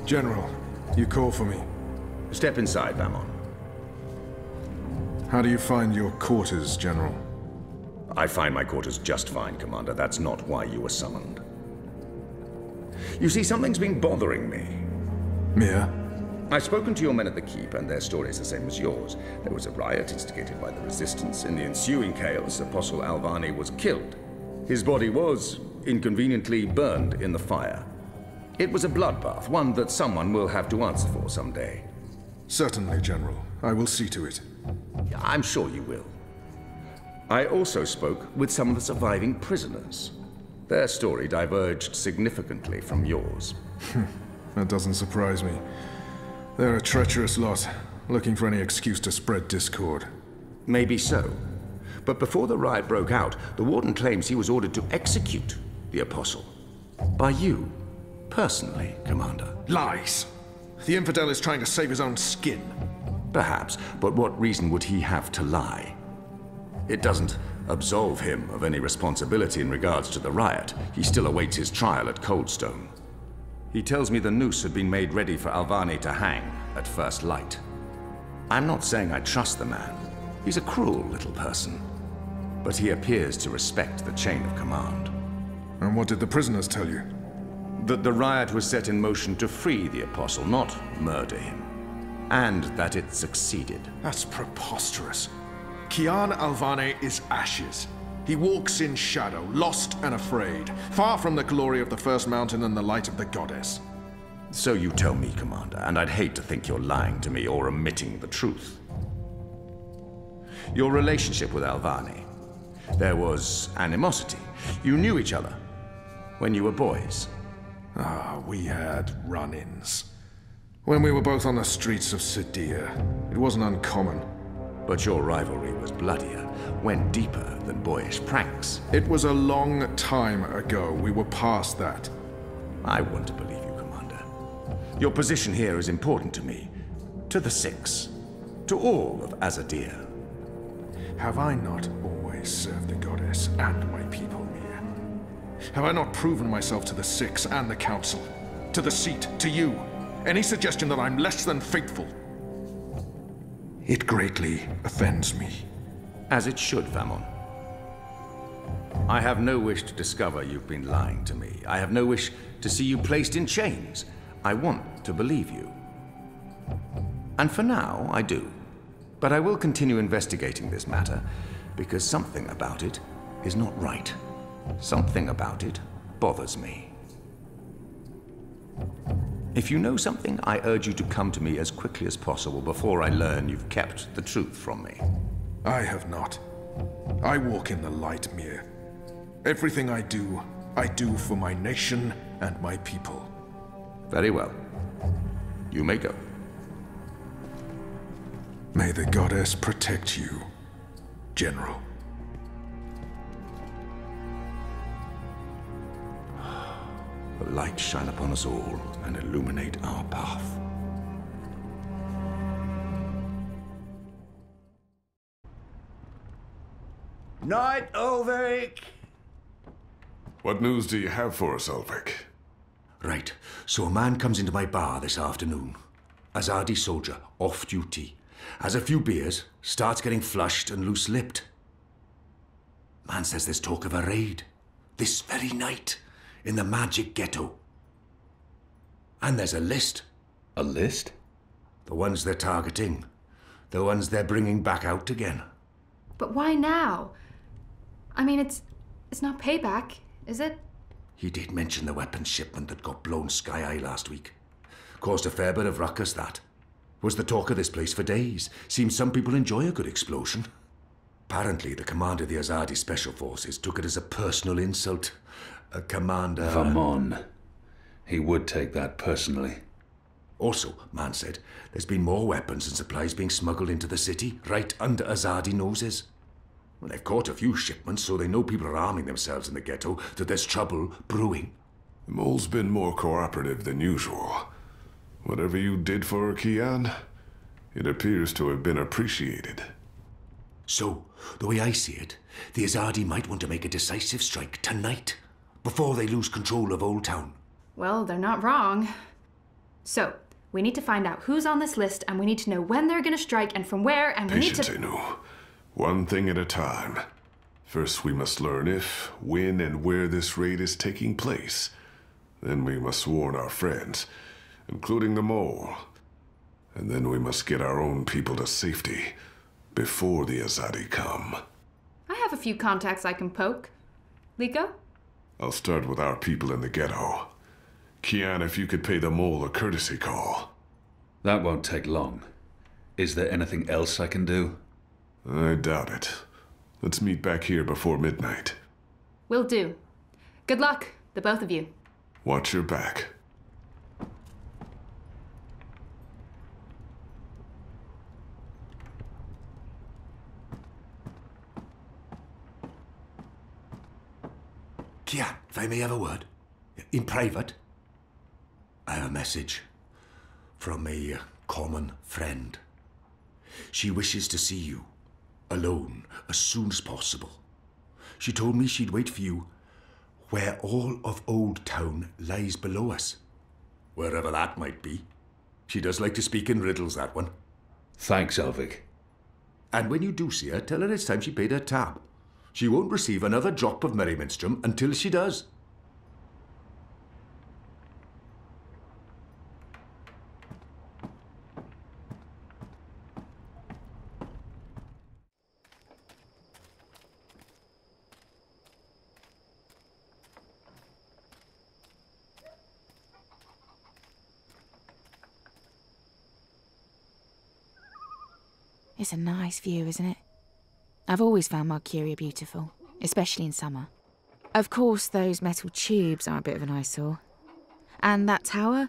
General, you call for me. Step inside, Vamon. How do you find your quarters, General? I find my quarters just fine, Commander. That's not why you were summoned. You see, something's been bothering me. Mia? I've spoken to your men at the Keep, and their story is the same as yours. There was a riot instigated by the Resistance. In the ensuing chaos, Apostle Alvani was killed. His body was, inconveniently, burned in the fire. It was a bloodbath, one that someone will have to answer for someday. Certainly, General. I will see to it. I'm sure you will. I also spoke with some of the surviving prisoners. Their story diverged significantly from yours. That doesn't surprise me. They're a treacherous lot, looking for any excuse to spread discord. Maybe so. But before the riot broke out, the Warden claims he was ordered to execute the Apostle. By you, personally, Commander. Lies! The infidel is trying to save his own skin. Perhaps, but what reason would he have to lie? It doesn't absolve him of any responsibility in regards to the riot. He still awaits his trial at Coldstone. He tells me the noose had been made ready for Alvani to hang at first light. I'm not saying I trust the man. He's a cruel little person. But he appears to respect the chain of command. And what did the prisoners tell you? That the riot was set in motion to free the Apostle, not murder him. And that it succeeded. That's preposterous. Kian Alvane is ashes. He walks in shadow, lost and afraid, far from the glory of the First Mountain and the light of the Goddess. So you tell me, Commander, and I'd hate to think you're lying to me or omitting the truth. Your relationship with Alvani. There was animosity. You knew each other when you were boys. We had run-ins. When we were both on the streets of Sidia, it wasn't uncommon. But your rivalry was bloodier, went deeper than boyish pranks. It was a long time ago. We were past that. I want to believe you, Commander. Your position here is important to me, to the Six, to all of Azadir. Have I not always served the Goddess and my people, Mia? Have I not proven myself to the Six and the Council? To the Seat, to you? Any suggestion that I'm less than faithful? It greatly offends me. As it should, Vamon. I have no wish to discover you've been lying to me. I have no wish to see you placed in chains. I want to believe you. And for now, I do. But I will continue investigating this matter, because something about it is not right. Something about it bothers me. If you know something, I urge you to come to me as quickly as possible before I learn you've kept the truth from me. I have not. I walk in the light, Mir. Everything I do for my nation and my people. Very well. You may go. May the Goddess protect you, General. The light shine upon us all and illuminate our path. Night, Ulrich! What news do you have for us, Ulrich? Right, so a man comes into my bar this afternoon. Azadi soldier, off duty. Has a few beers, starts getting flushed and loose-lipped. Man says there's talk of a raid. This very night. In the magic ghetto. And there's a list. A list? The ones they're targeting. The ones they're bringing back out again. But why now? I mean, it's not payback, is it? He did mention the weapons shipment that got blown sky-high last week. Caused a fair bit of ruckus, that. Was the talk of this place for days. Seems some people enjoy a good explosion. Apparently, the commander of the Azadi Special Forces took it as a personal insult. A commander... Vamon. He would take that personally. Also, man said, there's been more weapons and supplies being smuggled into the city, right under Azadi noses. Well, they've caught a few shipments, so they know people are arming themselves in the ghetto, that there's trouble brewing. The mole's been more cooperative than usual. Whatever you did for her, Kian, it appears to have been appreciated. So, the way I see it, the Azadi might want to make a decisive strike tonight, before they lose control of Old Town. Well, they're not wrong. So, we need to find out who's on this list, and we need to know when they're gonna strike and from where, and we need Patience, to... Inu. One thing at a time. First, we must learn if, when, and where this raid is taking place. Then we must warn our friends, including the mole. And then we must get our own people to safety before the Azadi come. I have a few contacts I can poke. Liko? I'll start with our people in the ghetto. Kian, if you could pay the mole a courtesy call. That won't take long. Is there anything else I can do? I doubt it. Let's meet back here before midnight. Will do. Good luck, the both of you. Watch your back. Kian, if I may have a word. In private. I have a message from a common friend. She wishes to see you, alone, as soon as possible. She told me she'd wait for you where all of Old Town lies below us. Wherever that might be. She does like to speak in riddles, that one. Thanks, Elvig. And when you do see her, tell her it's time she paid her tab. She won't receive another drop of Merryminstrom until she does. It's a nice view, isn't it? I've always found Marcuria beautiful, especially in summer. Of course, those metal tubes are a bit of an eyesore. And that tower...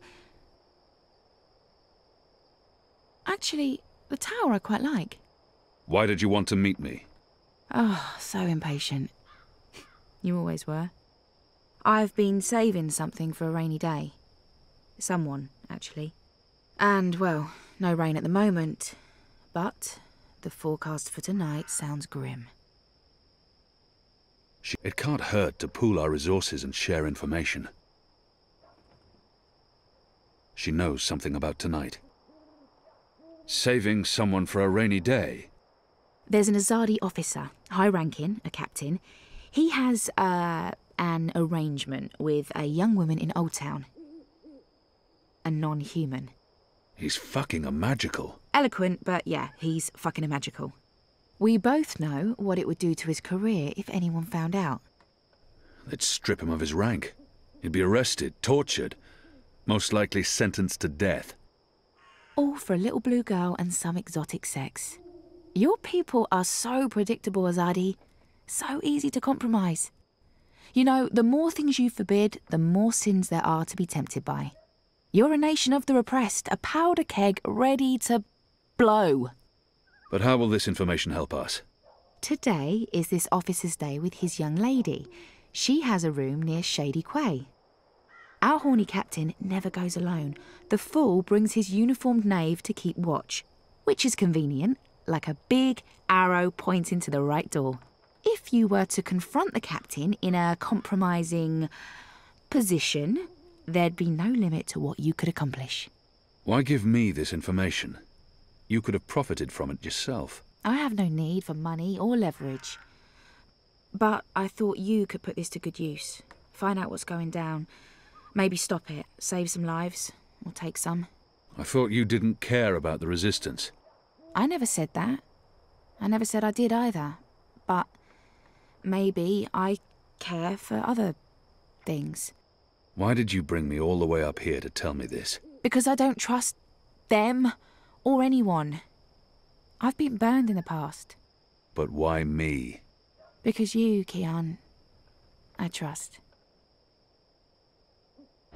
Actually, the tower I quite like. Why did you want to meet me? Oh, so impatient. You always were. I've been saving something for a rainy day. Someone, actually. And, well, no rain at the moment. But the forecast for tonight sounds grim. It can't hurt to pool our resources and share information. She knows something about tonight. Saving someone for a rainy day. There's an Azadi officer, high-ranking, a captain. He has, an arrangement with a young woman in Old Town. A non-human. He's fucking a magical. Eloquent, but yeah, he's fucking a magical. We both know what it would do to his career if anyone found out. They'd strip him of his rank. He'd be arrested, tortured, most likely sentenced to death. All for a little blue girl and some exotic sex. Your people are so predictable, Azadi. So easy to compromise. You know, the more things you forbid, the more sins there are to be tempted by. You're a nation of the repressed, a powder keg ready to blow. But how will this information help us? Today is this officer's day with his young lady. She has a room near Shady Quay. Our horny captain never goes alone. The fool brings his uniformed knave to keep watch, which is convenient, like a big arrow pointing to the right door. If you were to confront the captain in a compromising position, there'd be no limit to what you could accomplish. Why give me this information? You could have profited from it yourself. I have no need for money or leverage. But I thought you could put this to good use. Find out what's going down. Maybe stop it, save some lives, or take some. I thought you didn't care about the resistance. I never said that. I never said I did either. But maybe I care for other things. Why did you bring me all the way up here to tell me this? Because I don't trust them or anyone. I've been burned in the past. But why me? Because you, Kian, I trust.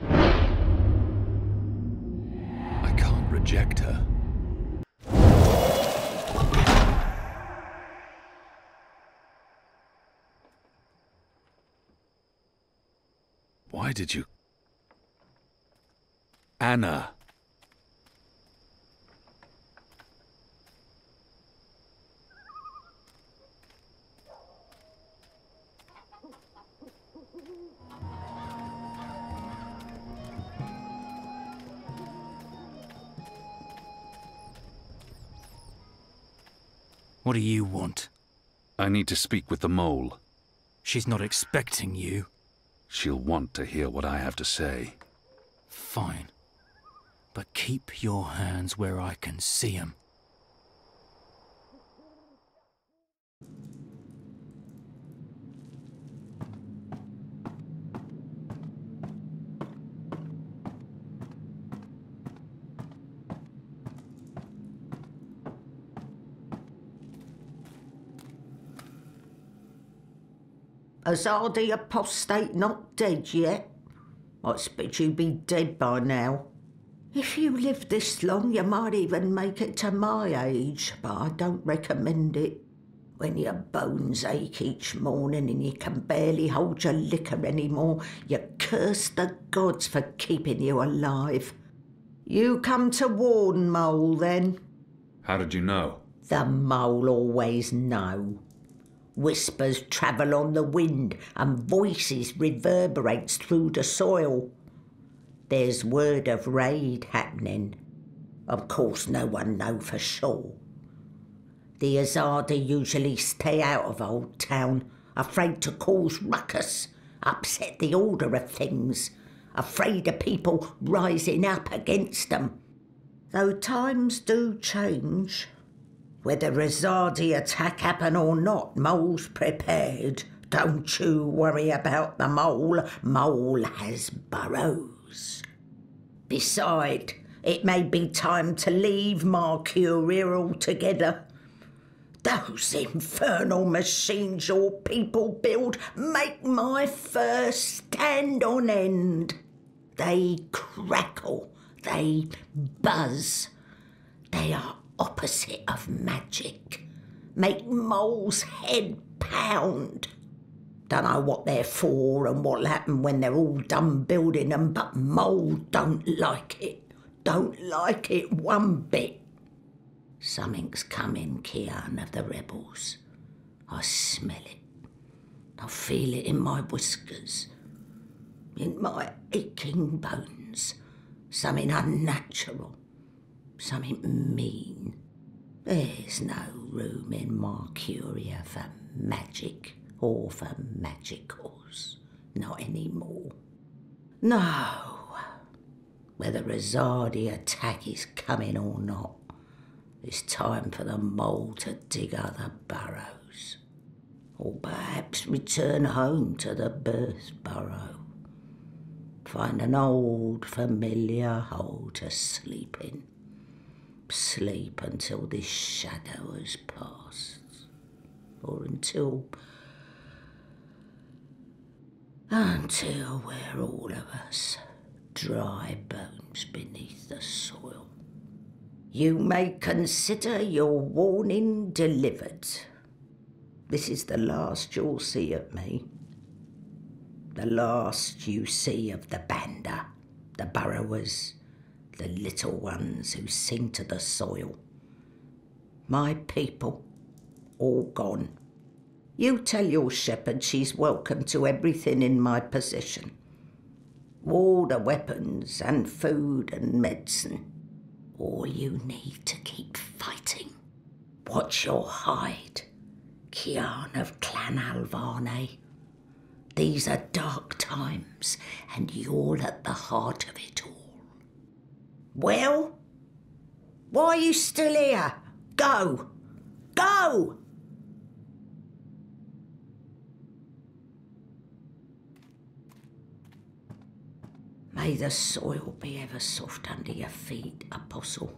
I can't reject her. Why did you... Anna. What do you want? I need to speak with the mole. She's not expecting you. She'll want to hear what I have to say. Fine. But keep your hands where I can see 'em. Azadi apostate not dead yet? I expect you'd be dead by now. If you live this long, you might even make it to my age, but I don't recommend it. When your bones ache each morning and you can barely hold your liquor anymore, you curse the gods for keeping you alive. You come to warn, Mole, then? How did you know? The Mole always know. Whispers travel on the wind and voices reverberates through the soil. There's word of raid happening. Of course, no one know for sure. The Azadi usually stay out of Old Town, afraid to cause ruckus, upset the order of things, afraid of people rising up against them. Though times do change. Whether Azadi attack happen or not, Mole's prepared. Don't you worry about the Mole. Mole has burrows. Beside, it may be time to leave Mercuria altogether. Those infernal machines your people build make my fur stand on end. They crackle, they buzz. They are opposite of magic. Make Mole's head pound. Don't know what they're for and what'll happen when they're all done building them, but Mole don't like it. Don't like it one bit. Something's coming, Kian of the rebels. I smell it. I feel it in my whiskers, in my aching bones. Something unnatural. Something mean. There's no room in Mercuria for magic or for magicals. Not anymore. No. Whether Azadi attack is coming or not, it's time for the Mole to dig other burrows. Or perhaps return home to the birth burrow. Find an old familiar hole to sleep in. Sleep until this shadow has passed. Or until we're all of us dry bones beneath the soil. You may consider your warning delivered. This is the last you'll see of me. The last you see of the Banda, the burrowers, the little ones who sing to the soil. My people, all gone. You tell your shepherd she's welcome to everything in my possession. All the weapons and food and medicine. All you need to keep fighting. Watch your hide, Kian of Clan Alvane. These are dark times, and you're at the heart of it all. Well, why are you still here? Go! Go! May the soil be ever soft under your feet, Apostle.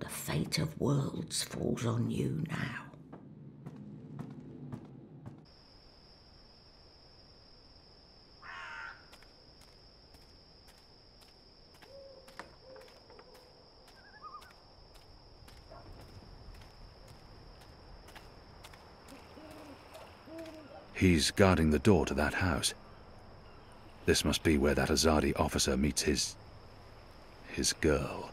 The fate of worlds falls on you now. He's guarding the door to that house. This must be where that Azadi officer meets his girl.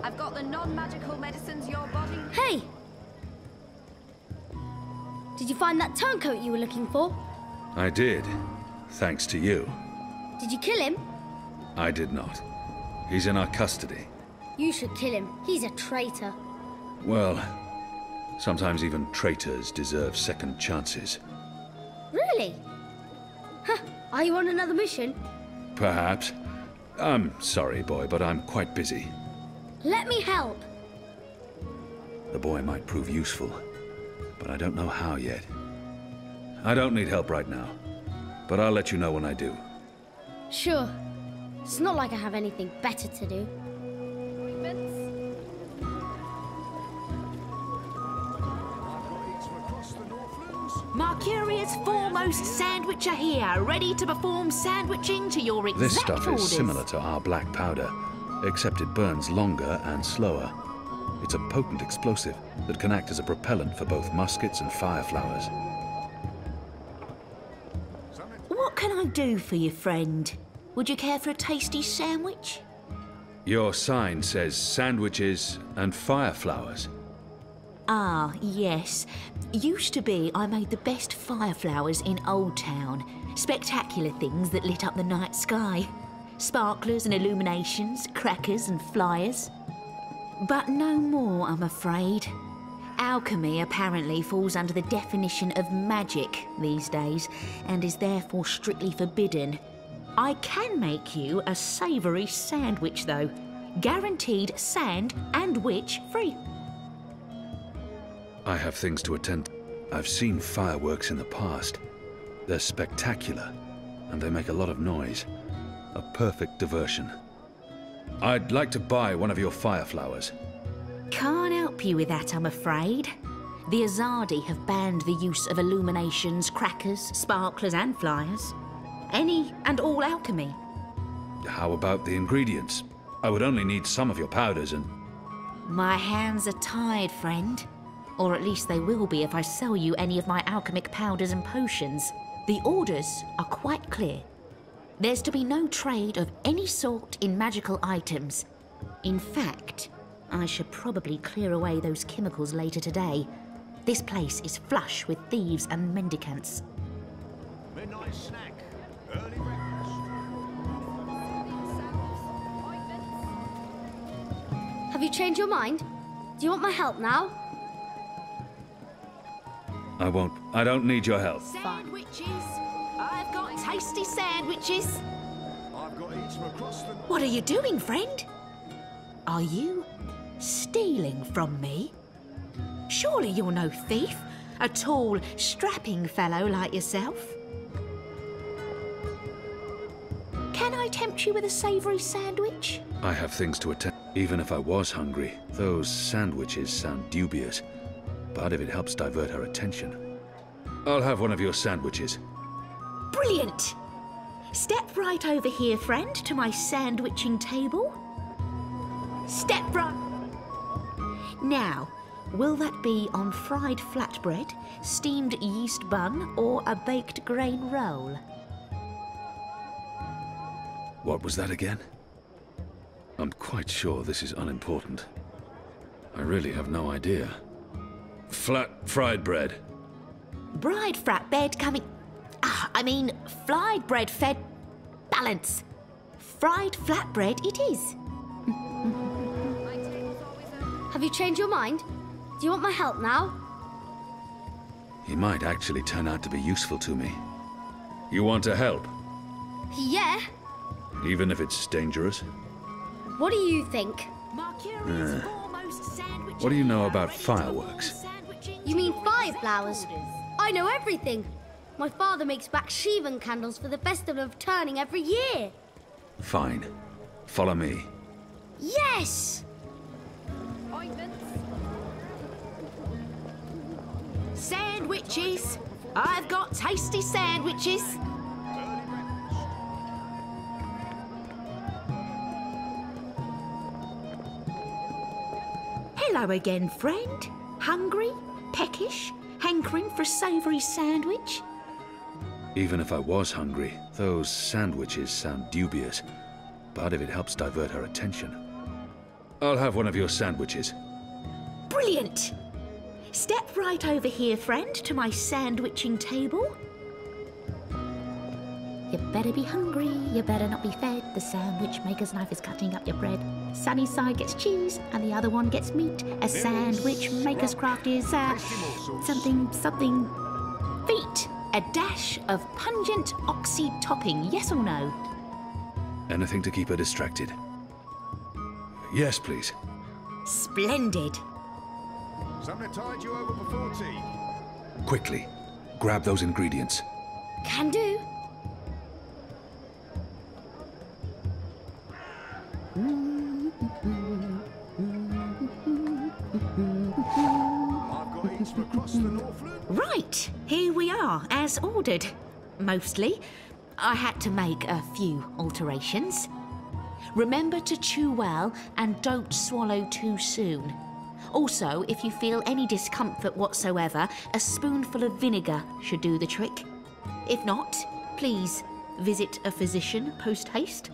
I've got the non-magical medicines your body... Hey! Did you find that turncoat you were looking for? I did, thanks to you. Did you kill him? I did not. He's in our custody. You should kill him. He's a traitor. Well, sometimes even traitors deserve second chances. Really? Huh. Are you on another mission? Perhaps. I'm sorry, boy, but I'm quite busy. Let me help. The boy might prove useful, but I don't know how yet. I don't need help right now, but I'll let you know when I do. Sure. It's not like I have anything better to do. Mercurius foremost sandwicher here, ready to perform sandwiching to your exact This stuff orders. is similar to our black powder, except it burns longer and slower. It's a potent explosive that can act as a propellant for both muskets and fire flowers. What can I do for you, friend? Would you care for a tasty sandwich? Your sign says sandwiches and fire flowers. Ah, yes. Used to be I made the best fire flowers in Old Town. Spectacular things that lit up the night sky. Sparklers and illuminations, crackers and flyers. But no more, I'm afraid. Alchemy apparently falls under the definition of magic these days, and is therefore strictly forbidden. I can make you a savoury sandwich, though. Guaranteed sand and witch free. I have things to attend to. I've seen fireworks in the past. They're spectacular, and they make a lot of noise. A perfect diversion. I'd like to buy one of your fire flowers. Can't help you with that, I'm afraid. The Azadi have banned the use of illuminations, crackers, sparklers and flyers. Any and all alchemy. How about the ingredients? I would only need some of your powders and... My hands are tied, friend. Or at least they will be if I sell you any of my alchemic powders and potions. The orders are quite clear. There's to be no trade of any sort in magical items. In fact, I should probably clear away those chemicals later today. This place is flush with thieves and mendicants. Midnight snack. Early breakfast. Have you changed your mind? Do you want my help now? I won't. I don't need your help. Sandwiches! I've got tasty sandwiches! I've got eats from across the... What are you doing, friend? Are you stealing from me? Surely you're no thief, a tall, strapping fellow like yourself. Can I tempt you with a savoury sandwich? I have things to attend. Even if I was hungry, those sandwiches sound dubious. But if it helps divert her attention, I'll have one of your sandwiches. Brilliant! Step right over here, friend, to my sandwiching table. Step right... Now, will that be on fried flatbread, steamed yeast bun, or a baked grain roll? What was that again? I'm quite sure this is unimportant. I really have no idea. Flat fried bread. Fried flatbread coming... fried bread fed... Balance. Fried flatbread it is. Have you changed your mind? Do you want my help now? He might actually turn out to be useful to me. You want to help? Yeah. Even if it's dangerous? What do you think? What do you know about fireworks? You mean fire flowers? I know everything. My father makes Bakshivan candles for the Festival of Turning every year. Fine. Follow me. Yes! Sandwiches! I've got tasty sandwiches! Hello again, friend. Hungry? Peckish? Hankering for a savoury sandwich? Even if I was hungry, those sandwiches sound dubious. But if it helps divert her attention, I'll have one of your sandwiches. Brilliant! Step right over here, friend, to my sandwiching table. You better be hungry, you better not be fed. The sandwich maker's knife is cutting up your bread. Sunny side gets cheese, and the other one gets meat. A sandwich maker's craft is, something feet. A dash of pungent oxy topping, yes or no? Anything to keep her distracted. Yes, please. Splendid. Something to tide you over before tea. Quickly, grab those ingredients. Can do. I've got eats from across the Northland. Right, here we are, as ordered. Mostly. I had to make a few alterations. Remember to chew well and don't swallow too soon. Also, if you feel any discomfort whatsoever, a spoonful of vinegar should do the trick. If not, please visit a physician post-haste.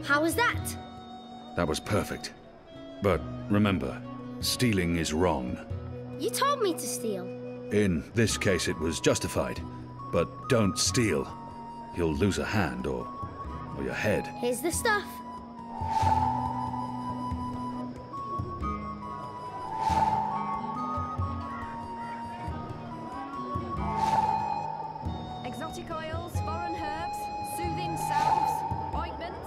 How was that? That was perfect. But remember, stealing is wrong. You told me to steal. In this case, it was justified. But don't steal. You'll lose a hand or your head. Here's the stuff. Exotic oils, foreign herbs, soothing salves, ointments.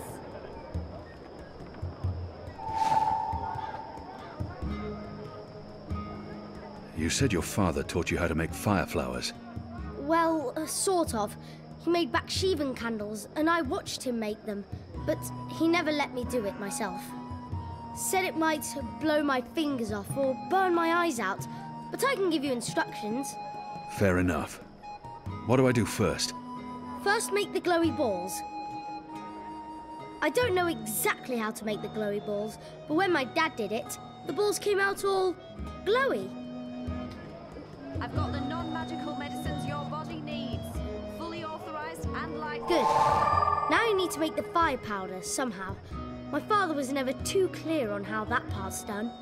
You said your father taught you how to make fire flowers. Well, sort of. He made Bakshivan candles, and I watched him make them, but he never let me do it myself. Said it might blow my fingers off or burn my eyes out, but I can give you instructions. Fair enough. What do I do first? First, make the glowy balls. I don't know exactly how to make the glowy balls, but when my dad did it, the balls came out all glowy. I've got the non-magical medicines your body needs. Fully authorized and licensed. Good. Now you need to make the fire powder somehow. My father was never too clear on how that part's done.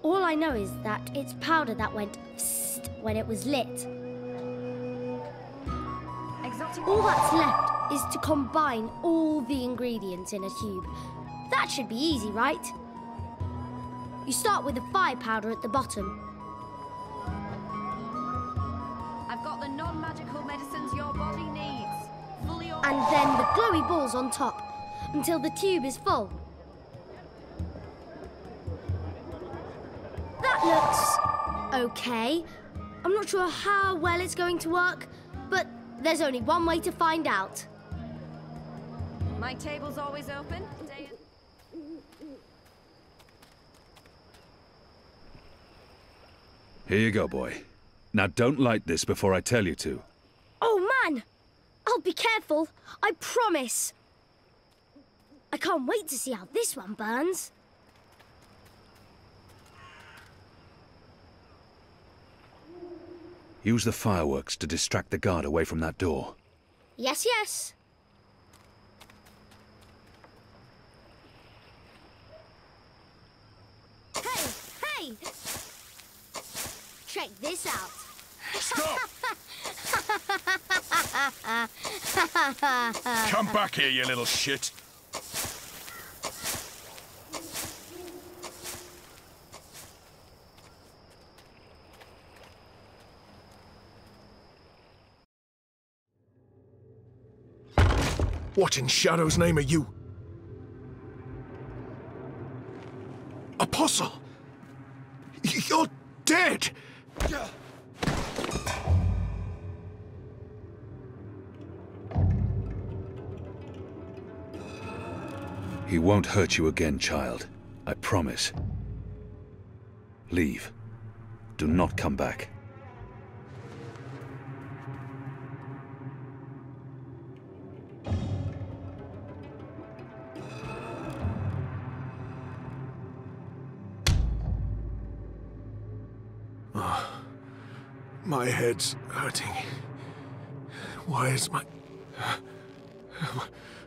All I know is that it's powder that went psst when it was lit. All that's left is to combine all the ingredients in a tube. That should be easy, right? You start with the fire powder at the bottom. I've got the non-magical medicines your body needs. Fully authorized. And then the glowy balls on top until the tube is full. That looks okay. I'm not sure how well it's going to work, but there's only one way to find out. My table's always open. Here you go, boy. Now don't light this before I tell you to. Oh, man! I'll be careful, I promise. I can't wait to see how this one burns. Use the fireworks to distract the guard away from that door. Yes, yes. Hey! Check this out. Stop! Come back here, you little shit. What in Shadow's name are you? Apostle! You're dead! He won't hurt you again, child. I promise. Leave. Do not come back. My head's hurting. Why is my...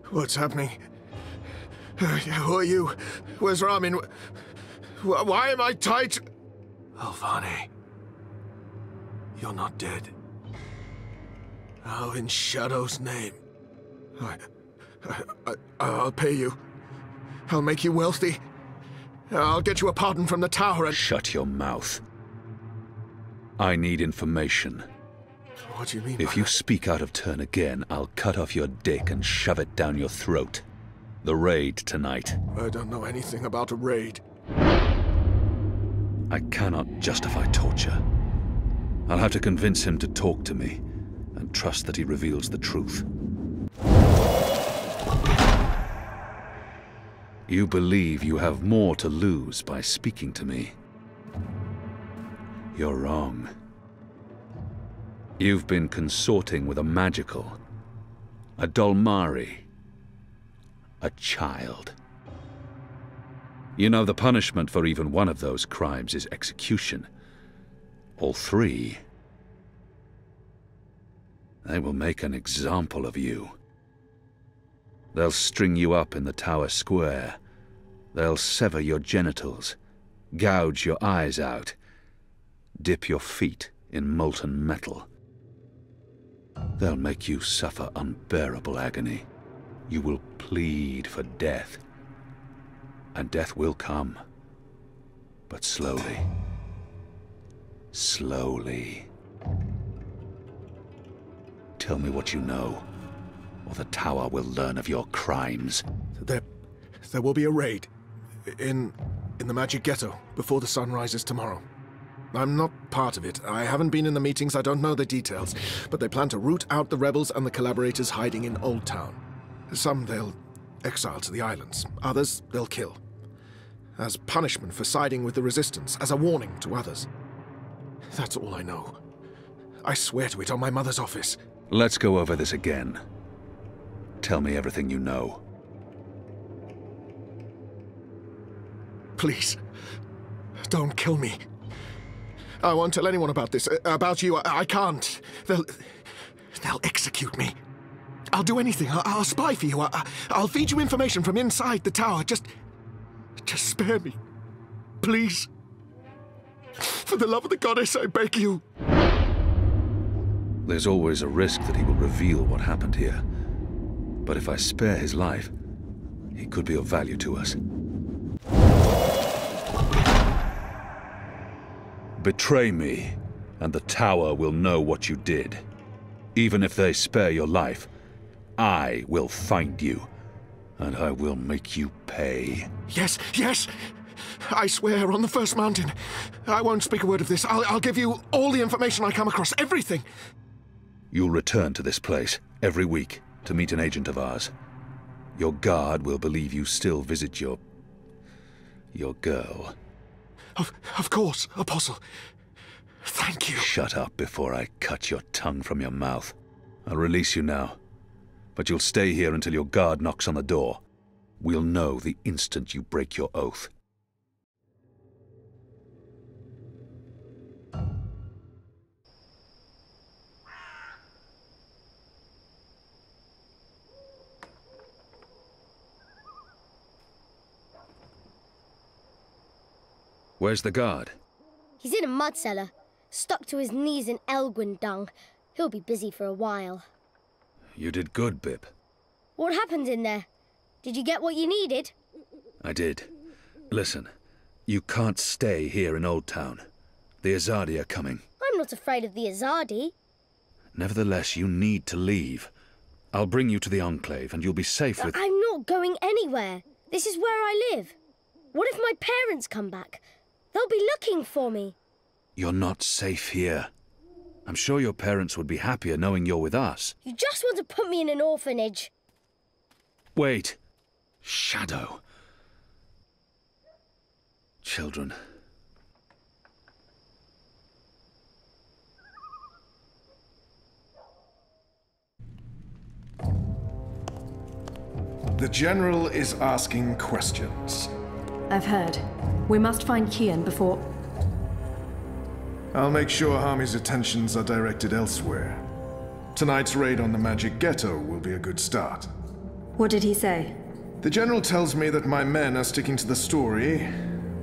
What's happening? Who are you? Where's Ramin? Why am I tied to... Alvane. You're not dead. How in Shadow's name? I'll pay you. I'll make you wealthy. I'll get you a pardon from the tower and... Shut your mouth. I need information. What do you mean? If you speak out of turn again, I'll cut off your dick and shove it down your throat. The raid tonight. I don't know anything about a raid. I cannot justify torture. I'll have to convince him to talk to me, and trust that he reveals the truth. You believe you have more to lose by speaking to me. You're wrong. You've been consorting with a magical, a Dolmari, a child. You know the punishment for even one of those crimes is execution. All three. They will make an example of you. They'll string you up in the tower square. They'll sever your genitals, gouge your eyes out, dip your feet in molten metal. They'll make you suffer unbearable agony. You will plead for death. And death will come. But slowly. Slowly. Tell me what you know, or the tower will learn of your crimes. There will be a raid. In the Magic Ghetto, before the sun rises tomorrow. I'm not part of it. I haven't been in the meetings, I don't know the details. But they plan to root out the rebels and the collaborators hiding in Old Town. Some they'll exile to the islands. Others they'll kill. As punishment for siding with the Resistance, as a warning to others. That's all I know. I swear to it on my mother's office. Let's go over this again. Tell me everything you know. Please, don't kill me. I won't tell anyone about this. About you, I can't. They'll execute me. I'll do anything. I'll spy for you. I'll feed you information from inside the tower. Just spare me. Please. For the love of the goddess, I beg you. There's always a risk that he will reveal what happened here. But if I spare his life, he could be of value to us. Betray me, and the tower will know what you did. Even if they spare your life, I will find you, and I will make you pay. Yes, yes! I swear on the first mountain. I won't speak a word of this. I'll give you all the information I come across, everything. You'll return to this place every week to meet an agent of ours. Your guard will believe you still visit your girl. Of course, Apostle. Thank you. Shut up before I cut your tongue from your mouth. I'll release you now. But you'll stay here until your guard knocks on the door. We'll know the instant you break your oath. Where's the guard? He's in a mud cellar, stuck to his knees in Elgwyn dung. He'll be busy for a while. You did good, Bip. What happened in there? Did you get what you needed? I did. Listen, you can't stay here in Old Town. The Azadi are coming. I'm not afraid of the Azadi. Nevertheless, you need to leave. I'll bring you to the Enclave, and you'll be safe with... I'm not going anywhere. This is where I live. What if my parents come back? They'll be looking for me. You're not safe here. I'm sure your parents would be happier knowing you're with us. You just want to put me in an orphanage. Wait. Shadow. Children. The General is asking questions. I've heard. We must find Kian before... I'll make sure Harmy's attentions are directed elsewhere. Tonight's raid on the Magic Ghetto will be a good start. What did he say? The General tells me that my men are sticking to the story,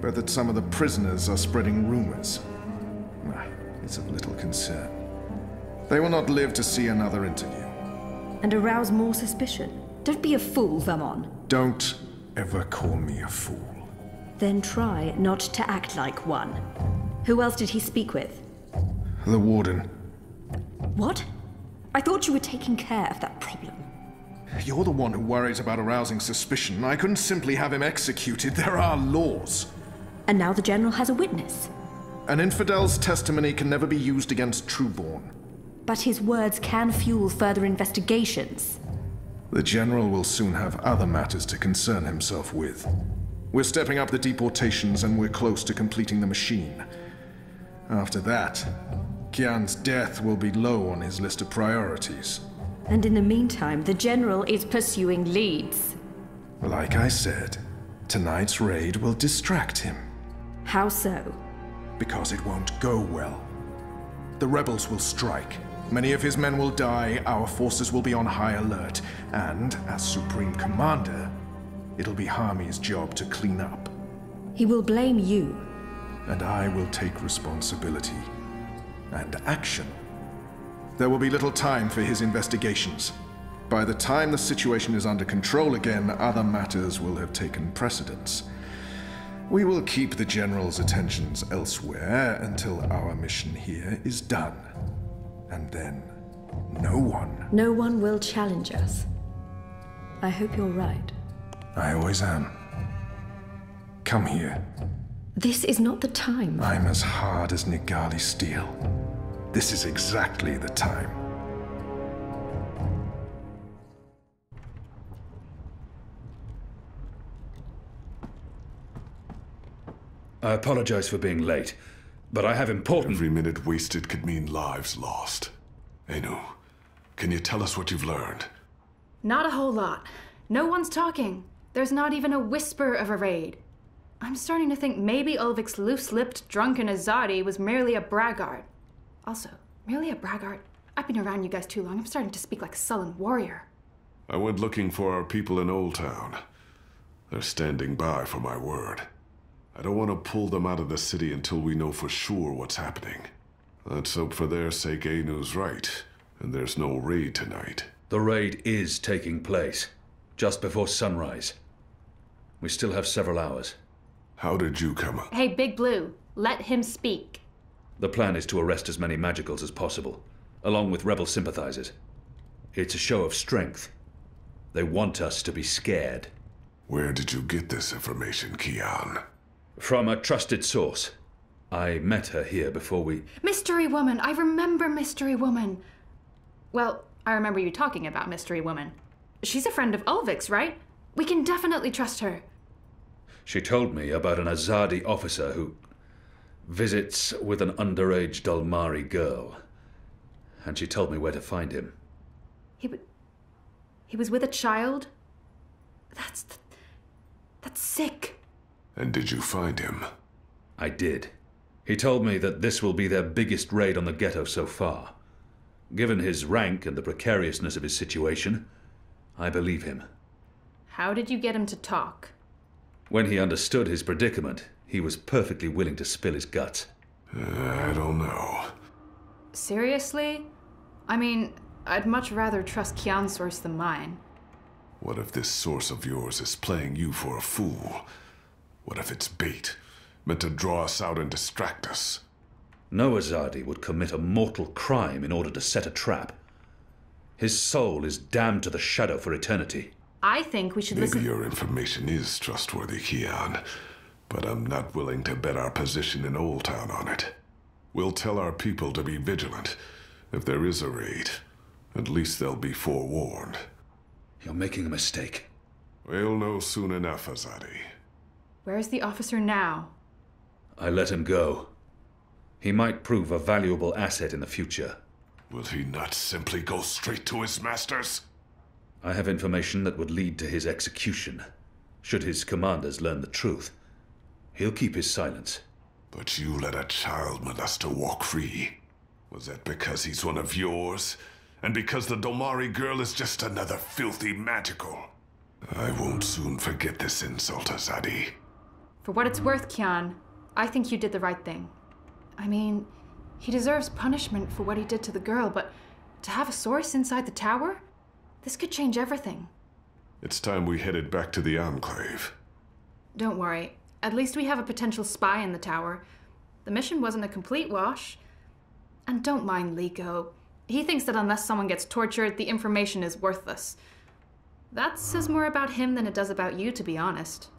but that some of the prisoners are spreading rumors. It's of little concern. They will not live to see another interview. And arouse more suspicion. Don't be a fool, Vermon. Don't ever call me a fool. Then try not to act like one. Who else did he speak with? The Warden. What? I thought you were taking care of that problem. You're the one who worries about arousing suspicion. I couldn't simply have him executed. There are laws. And now the General has a witness. An infidel's testimony can never be used against Trueborn. But his words can fuel further investigations. The General will soon have other matters to concern himself with. We're stepping up the deportations and we're close to completing the machine. After that, Kian's death will be low on his list of priorities. And in the meantime, the General is pursuing leads. Like I said, tonight's raid will distract him. How so? Because it won't go well. The rebels will strike. Many of his men will die, our forces will be on high alert, and, as Supreme Commander, it'll be Harmy's job to clean up. He will blame you. And I will take responsibility. And action. There will be little time for his investigations. By the time the situation is under control again, other matters will have taken precedence. We will keep the General's attentions elsewhere until our mission here is done. And then, no one will challenge us. I hope you're right. I always am. Come here. This is not the time. I'm as hard as Nigali steel. This is exactly the time. I apologize for being late, but I have important... Every minute wasted could mean lives lost. Anu, can you tell us what you've learned? Not a whole lot. No one's talking. There's not even a whisper of a raid. I'm starting to think maybe Ulvik's loose-lipped, drunken Azadi was merely a braggart. Also, merely a braggart? I've been around you guys too long. I'm starting to speak like a sullen warrior. I went looking for our people in Old Town. They're standing by for my word. I don't want to pull them out of the city until we know for sure what's happening. Let's hope for their sake Anu's right, and there's no raid tonight. The raid is taking place, just before sunrise. We still have several hours. How did you come up? Hey, Big Blue, let him speak. The plan is to arrest as many magicals as possible, along with rebel sympathizers. It's a show of strength. They want us to be scared. Where did you get this information, Kian? From a trusted source. I met her here before we... Mystery Woman! I remember Mystery Woman! Well, I remember you talking about Mystery Woman. She's a friend of Ulvik's, right? We can definitely trust her. She told me about an Azadi officer who visits with an underage Dalmari girl. And she told me where to find him. He was with a child? That's sick. And did you find him? I did. He told me that this will be their biggest raid on the ghetto so far. Given his rank and the precariousness of his situation, I believe him. How did you get him to talk? When he understood his predicament, he was perfectly willing to spill his guts. I don't know. Seriously? I mean, I'd much rather trust Kian's source than mine. What if this source of yours is playing you for a fool? What if it's bait, meant to draw us out and distract us? No Azadi would commit a mortal crime in order to set a trap. His soul is damned to the shadow for eternity. I think we should listen... Maybe your information is trustworthy, Kian, but I'm not willing to bet our position in Old Town on it. We'll tell our people to be vigilant. If there is a raid, at least they'll be forewarned. You're making a mistake. We'll know soon enough, Azadi. Where's the officer now? I let him go. He might prove a valuable asset in the future. Will he not simply go straight to his masters? I have information that would lead to his execution. Should his commanders learn the truth, he'll keep his silence. But you let a child molester walk free. Was that because he's one of yours? And because the Domari girl is just another filthy magical? I won't soon forget this insult, Azadi. For what it's worth, Kian, I think you did the right thing. I mean, he deserves punishment for what he did to the girl, but to have a source inside the tower? This could change everything. It's time we headed back to the Enclave. Don't worry. At least we have a potential spy in the tower. The mission wasn't a complete wash. And don't mind Liko. He thinks that unless someone gets tortured, the information is worthless. That says more about him than it does about you, to be honest.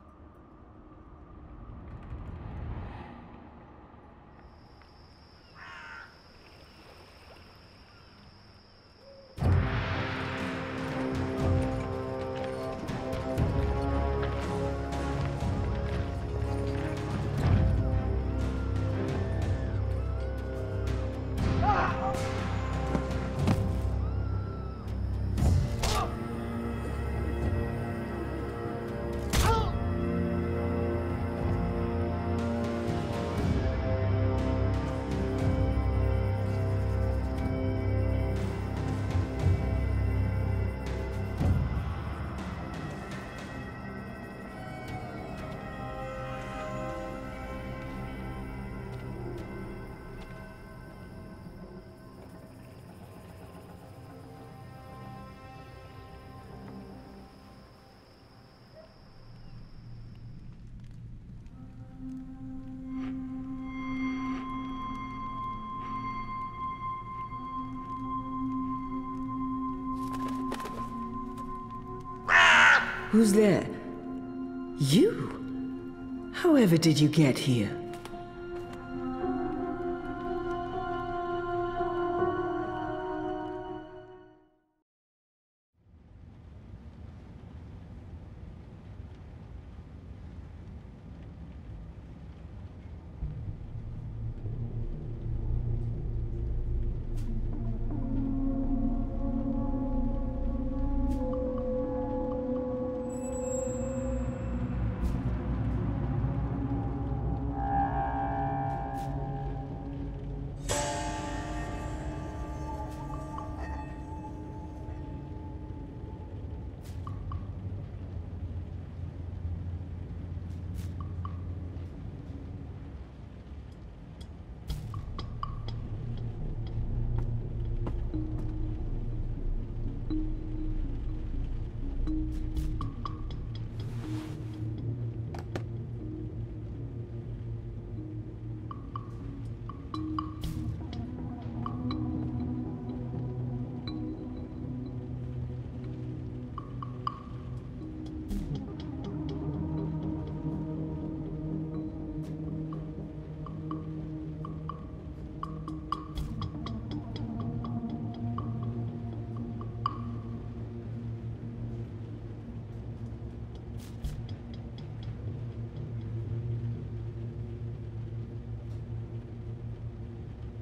Who's there? You? However did you get here?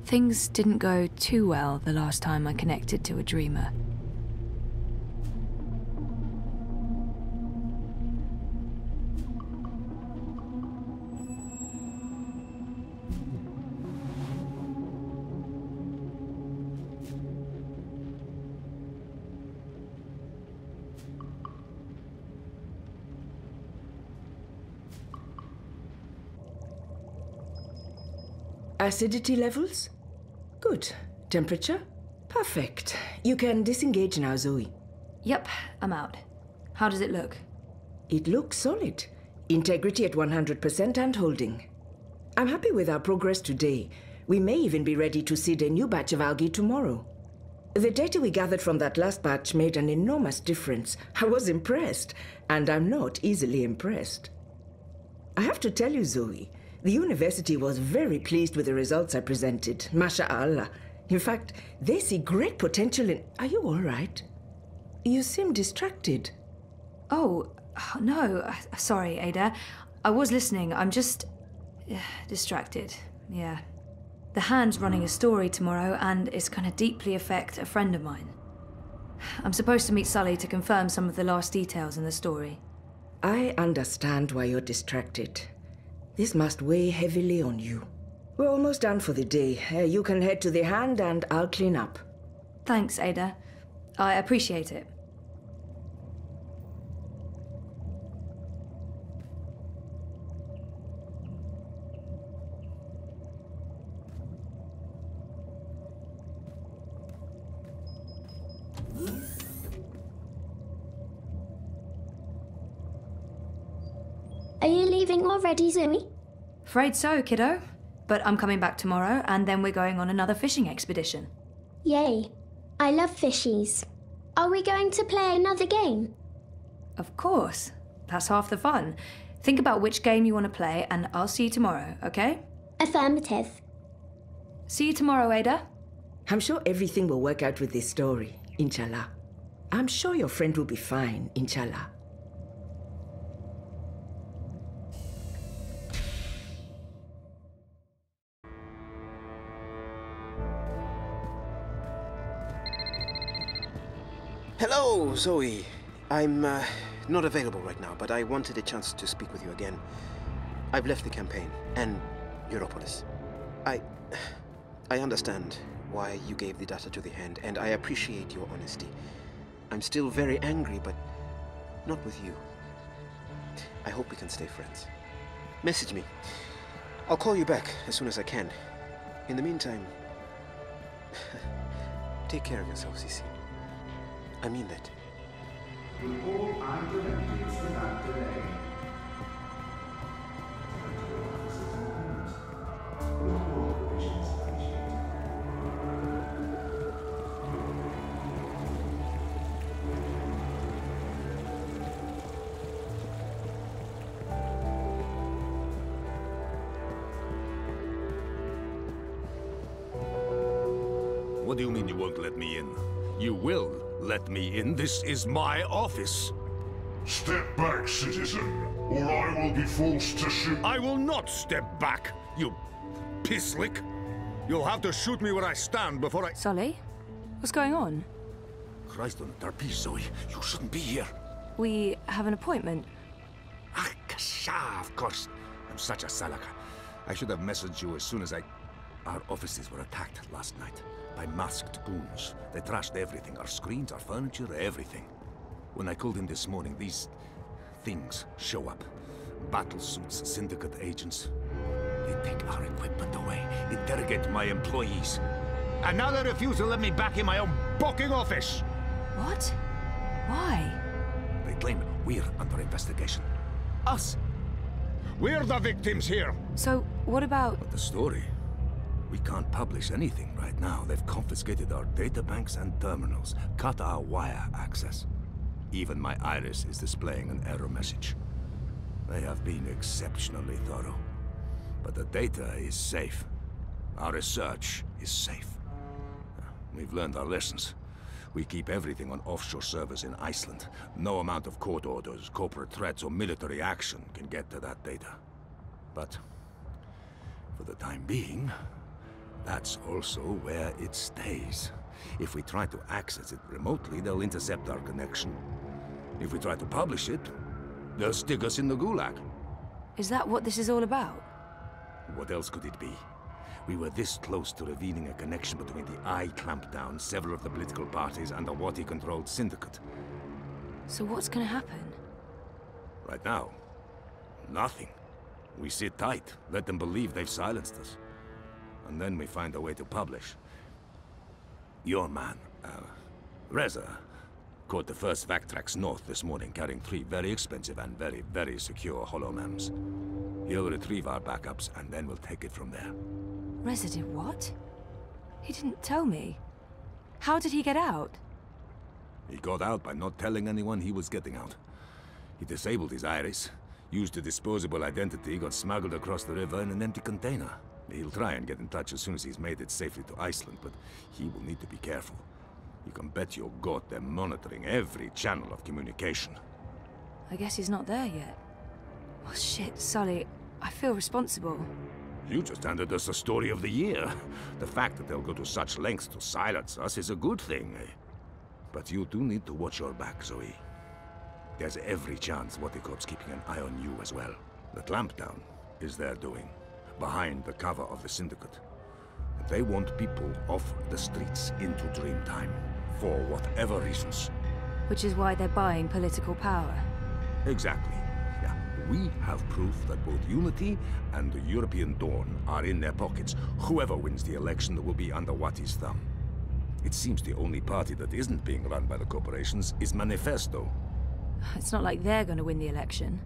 Things didn't go too well the last time I connected to a dreamer. Acidity levels? Good. Temperature? Perfect. You can disengage now, Zoe. Yep, I'm out. How does it look? It looks solid. Integrity at 100% and holding. I'm happy with our progress today. We may even be ready to seed a new batch of algae tomorrow. The data we gathered from that last batch made an enormous difference. I was impressed, and I'm not easily impressed. I have to tell you, Zoe, the university was very pleased with the results I presented. Masha'Allah. In fact, they see great potential in... Are you all right? You seem distracted. Oh, no. Sorry, Ada. I was listening. I'm just... distracted. Yeah. The Hand's running a story tomorrow, and it's going to deeply affect a friend of mine. I'm supposed to meet Sully to confirm some of the last details in the story. I understand why you're distracted. This must weigh heavily on you. We're almost done for the day. You can head to the hand and I'll clean up. Thanks, Ada. I appreciate it. Are you leaving already, Zoe? Afraid so, kiddo. But I'm coming back tomorrow, and then we're going on another fishing expedition. Yay. I love fishies. Are we going to play another game? Of course. That's half the fun. Think about which game you want to play, and I'll see you tomorrow, okay? Affirmative. See you tomorrow, Ada. I'm sure everything will work out with this story, inshallah. I'm sure your friend will be fine, inshallah. Hello, Zoe. I'm not available right now, but I wanted a chance to speak with you again. I've left the campaign and Europolis. I understand why you gave the data to the Hand, and I appreciate your honesty. I'm still very angry, but not with you. I hope we can stay friends. Message me. I'll call you back as soon as I can. In the meantime, take care of yourself, Cece. I mean that. With all I directives without delay. What do you mean you won't let me in? You will let me in. This is my office. Step back, citizen, or I will be forced to shoot. I will not step back, you pisslick. You'll have to shoot me where I stand before I... Sully? What's going on? Christ on Tarpees, Zoe. You shouldn't be here. We have an appointment. Ah, kasha, of course. I'm such a salaka. I should have messaged you as soon as Our offices were attacked last night by masked goons. They trashed everything. Our screens, our furniture, everything. When I called in this morning, these things show up. Battle suits, syndicate agents. They take our equipment away, interrogate my employees. And now they refuse to let me back in my own booking office! What? Why? They claim we're under investigation. Us! We're the victims here! So, what about... But the story? We can't publish anything right now. They've confiscated our databanks and terminals, cut our wire access. Even my iris is displaying an error message. They have been exceptionally thorough. But the data is safe. Our research is safe. We've learned our lessons. We keep everything on offshore servers in Iceland. No amount of court orders, corporate threats, or military action can get to that data. But for the time being, that's also where it stays. If we try to access it remotely, they'll intercept our connection. If we try to publish it, they'll stick us in the gulag. Is that what this is all about? What else could it be? We were this close to revealing a connection between the Eye clampdown, several of the political parties, and the Wati-controlled syndicate. So what's gonna happen? Right now, nothing. We sit tight, let them believe they've silenced us. And then we find a way to publish. Your man, Reza, caught the first Vactrax north this morning, carrying 3 very expensive and very, very secure holomams. He'll retrieve our backups, and then we'll take it from there. Reza did what? He didn't tell me. How did he get out? He got out by not telling anyone he was getting out. He disabled his iris, used a disposable identity, got smuggled across the river in an empty container. He'll try and get in touch as soon as he's made it safely to Iceland, but he will need to be careful. You can bet your god they're monitoring every channel of communication. I guess he's not there yet. Oh shit, Sully. I feel responsible. You just handed us the story of the year. The fact that they'll go to such lengths to silence us is a good thing. But you do need to watch your back, Zoe. There's every chance Waticorp's keeping an eye on you as well. The clampdown, is their doing, behind the cover of the Syndicate. They want people off the streets into Dreamtime, for whatever reasons. Which is why they're buying political power. Exactly. Yeah. We have proof that both Unity and the European Dawn are in their pockets. Whoever wins the election will be under Wati's thumb. It seems the only party that isn't being run by the corporations is Manifesto. It's not like they're going to win the election.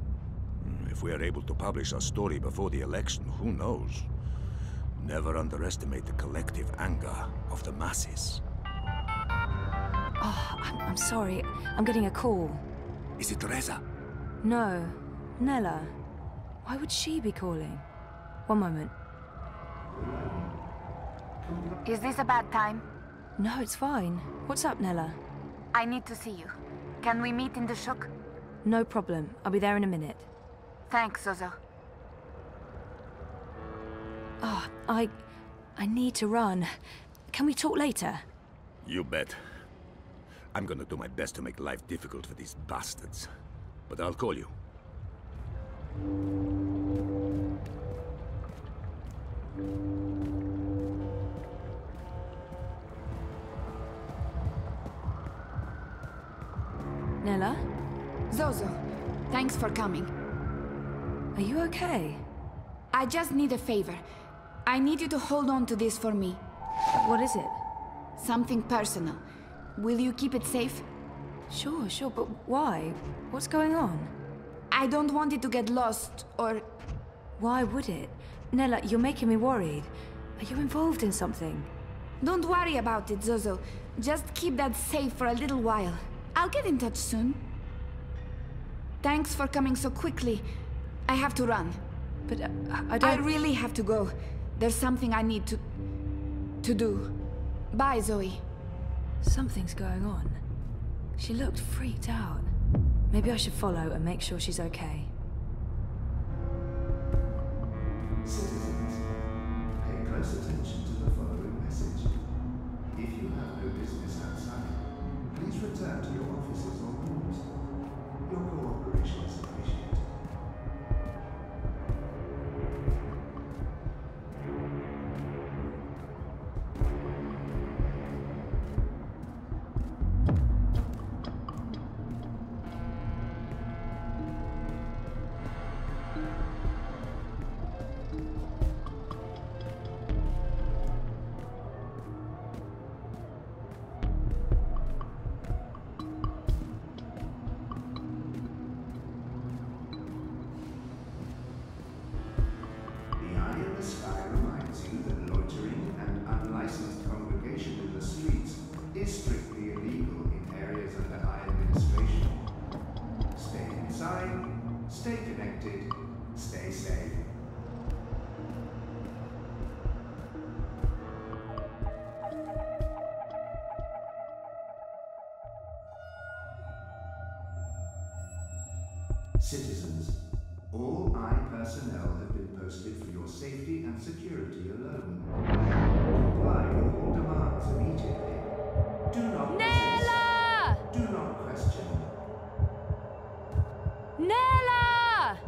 If we are able to publish our story before the election, who knows? Never underestimate the collective anger of the masses. Oh, I'm sorry. I'm getting a call. Is it Reza? No. Nella. Why would she be calling? One moment. Is this a bad time? No, it's fine. What's up, Nella? I need to see you. Can we meet in the shuk? No problem. I'll be there in a minute. Thanks, Zozo. Oh, I need to run. Can we talk later? You bet. I'm gonna do my best to make life difficult for these bastards. But I'll call you. Nella? Zozo, thanks for coming. Are you okay? I just need a favor. I need you to hold on to this for me. What is it? Something personal. Will you keep it safe? Sure, but why? What's going on? I don't want it to get lost, or... Why would it? Nella, you're making me worried. Are you involved in something? Don't worry about it, Zozo. Just keep that safe for a little while. I'll get in touch soon. Thanks for coming so quickly. I have to run. But I don't... I really have to go. There's something I need to do. Bye, Zoe. Something's going on. She looked freaked out. Maybe I should follow and make sure she's okay. Citizens, pay close attention to the following message. If you have no business outside, please return to your offices or rooms. Your cooperation is appreciated. Is strictly illegal in areas under high administration. Stay inside, stay connected, stay safe. Citizens, all I personnel have been posted for your safety and security alone. Comply with all demands immediately. Do not Nella! resist. Do not question. Nella!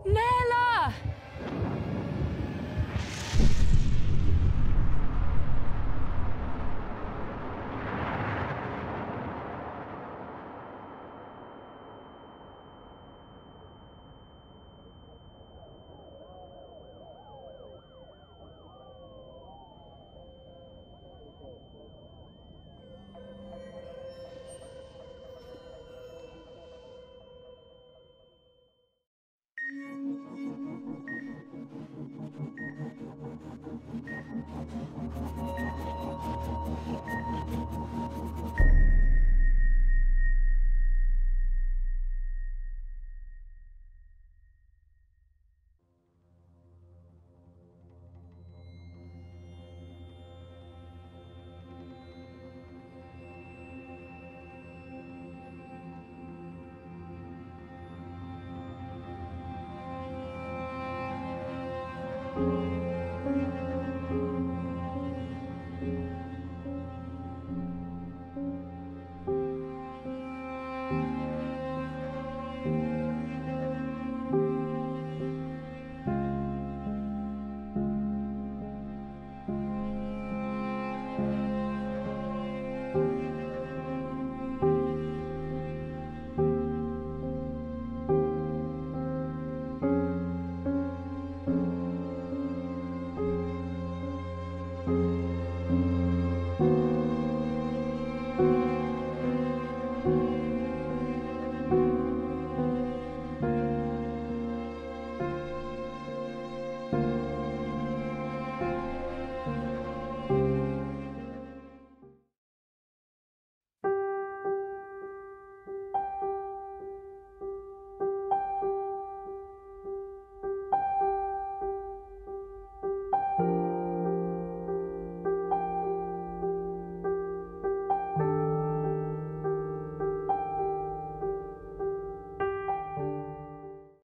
Nella! Thank you.